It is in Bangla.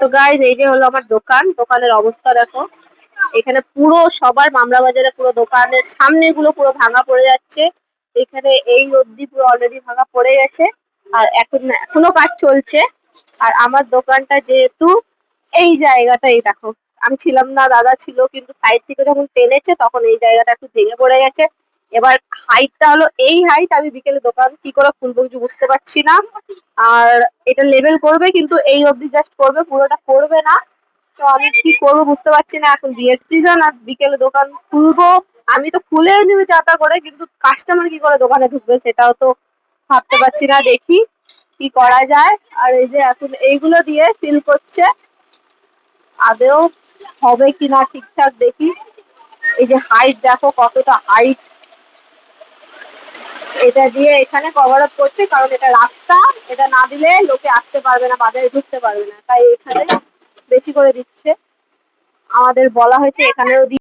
তো গাইজ এই যে হলো আমার দোকান, দোকানের অবস্থা দেখো। এখানে পুরো সবার মামলা বাজারে পুরো দোকানের সামনে গুলো পুরো ভাঙা পড়ে যাচ্ছে। এখানে এই অবধি পুরো অলরেডি ভাঙা পড়ে গেছে, আর এখনো কাজ চলছে। আর আমার দোকানটা যেহেতু এই জায়গাটাই দেখো, আমি ছিলাম না, দাদা ছিল, কিন্তু সাইড থেকে যখন টেনেছে তখন এই জায়গাটা একটু ভেঙে পড়ে গেছে। এবার হাইটটা হলো এই হাইট, আমি বিকেলে দোকান কি করে খুলবো কিছু বুঝতে পারছি না। আর এটা লেভেল করবে কিন্তু এই অবধি জাস্ট করবে, পুরোটা করবে না। তো আমি কি করবো বুঝতে পারছি না, এখন বিয়ের সিজন আর বিকেলে দোকান খুলবো। আমি তো খুলে নিবি চাতা করে, কিন্তু কাস্টমার কি করে দোকানে ঢুকবে সেটাও তো ভাবতে পারছি না, দেখি কি করা যায়। আর এই যে এখন এইগুলো দিয়ে ফিল করছে, আদেও হবে কিনা ঠিকঠাক দেখি। এই যে হাইট দেখো কতটা হাইট, এটা দিয়ে এখানে কভার আপ করছে, কারণ এটা রাস্তা, এটা না দিলে লোকে আসতে পারবে না, বাজারে ঢুকতে পারবে না, তাই এখানে বেশি করে দিচ্ছে। আমাদের বলা হয়েছে এখানেও